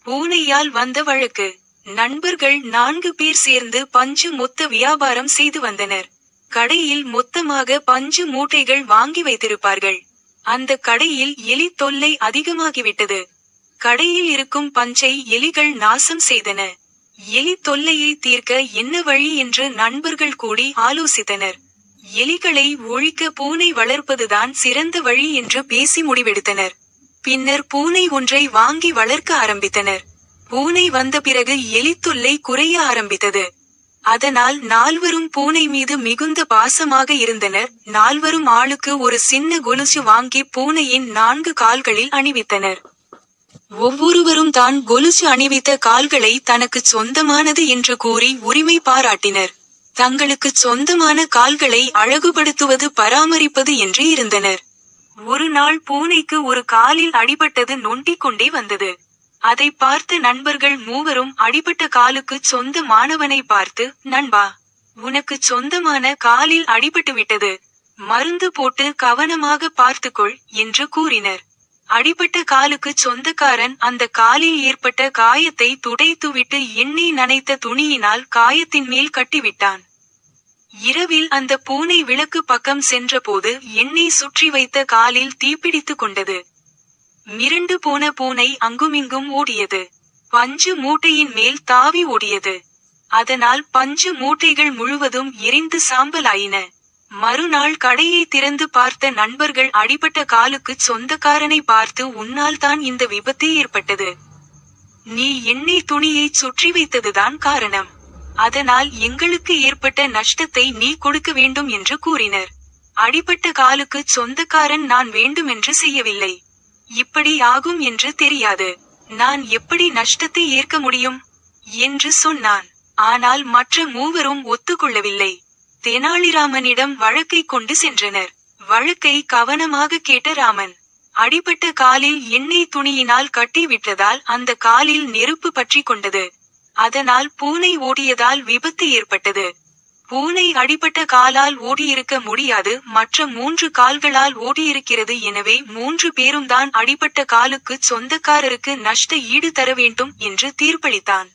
பூனையால் வந்த வழக்கு. நண்பர்கள் 4 பேர் சேர்ந்து பஞ்சு மொத்த வியாபாரம் செய்து வந்தனர். கடையில் மொத்தமாக பஞ்சு மூட்டைகள் வாங்கி வைத்திருப்பார்கள். அந்த கடையில் எலி தொல்லை அதிகமாகிவிட்டது. கடையில் இருக்கும் பஞ்சை எலிகள் நாசம் செய்தன. எலி தொல்லையை தீர்க்க என்ன வழி என்று நண்பர்கள் கூடி ஆலோசித்தனர். எலிகளை ஒழிக்க பூனை வளர்ப்பதுதான் சிறந்த வழி என்று பேசி முடிவெடுத்தனர். பின்னர் பூனை ஒன்றை வாங்கி வளர்க்க ஆரம்பித்தனர். பூனை வந்த பிறகு எலி தொல்லை குறைய ஆரம்பித்தது. அதனால் நால்வரும் பூனை மீது மிகுந்த பாசமாக இருந்தனர். நால்வரும் ஆளுக்கு ஒரு சின்ன கொலுசு வாங்கி பூனையின் 4 கால்களில் அணிவித்தனர். ஒவ்வொருவரும் தான் கொலுசு அணிவித்த கால்களை தனக்கு சொந்தமானது என்று கூறி உரிமை பாராட்டினர். தங்களுக்கு சொந்தமான கால்களை அழகுபடுத்துவது பராமரிப்பது என்று இருந்தனர். ஒரு நாள் பூனைக்கு ஒரு காலில் அடிபட்டது நொண்டிக் கொண்டே வந்தது. அதை பார்த்த நண்பர்கள் மூவரும் அடிபட்ட காலுக்கு சொந்த மாணவனை பார்த்து, நண்பா, உனக்கு சொந்தமான காலில் அடிபட்டு விட்டது. மருந்து போட்டு கவனமாக பார்த்துக்கொள் என்று கூறினர். அடிபட்ட காலுக்கு சொந்தக்காரன் அந்த காலில் ஏற்பட்ட காயத்தை துடைத்துவிட்டு எண்ணெய் நனைத்த துணியினால் காயத்தின் மேல் கட்டிவிட்டான். இரவில் அந்த பூனை விளக்கு பக்கம் சென்றபோது எண்ணெய் சுற்றி வைத்த காலில் தீப்பிடித்து கொண்டது. மிரண்டு போன பூனை அங்குமிங்கும் ஓடியது. பஞ்சு மூட்டையின் மேல் தாவி ஓடியது. அதனால் பஞ்சு மூட்டைகள் முழுவதும் எரிந்து சாம்பலாயின. மறுநாள் கடையை திறந்து பார்த்த நண்பர்கள் அடிபட்ட காலுக்கு சொந்தக்காரனை பார்த்து, உன்னால் தான் இந்த விபத்து ஏற்பட்டது. நீ எண்ணெய் துணியை சுற்றி வைத்ததுதான் காரணம். அதனால் எங்களுக்கு ஏற்பட்ட நஷ்டத்தை நீ கொடுக்க வேண்டும் என்று கூறினர். அடிபட்ட காலுக்கு சொந்தக்காரன் நான் வேண்டுமென்று செய்யவில்லை. இப்படி ஆகும் என்று தெரியாது. நான் எப்படி நஷ்டத்தை ஏற்க முடியும் என்று சொன்னான். ஆனால் மற்ற மூவரும் ஒத்துக்கொள்ளவில்லை. தெனாலிராமனிடம் வழக்கை கொண்டு சென்றனர். வழக்கை கவனமாக கேட்ட ராமன், அடிபட்ட காலில் எண்ணெய் துணியினால் கட்டி விட்டதால் அந்த காலில் நெருப்பு பற்றி கொண்டது. அதனால் பூனை ஓடியதால் விபத்து ஏற்பட்டது. பூனை அடிபட்ட காலால் ஓடியிருக்க முடியாது, மற்ற 3 கால்களால் ஓடியிருக்கிறது. எனவே 3 பேரும் தான் அடிபட்ட காலுக்கு சொந்தக்காரருக்கு நஷ்ட ஈடு தர வேண்டும் என்று தீர்ப்பளித்தான்.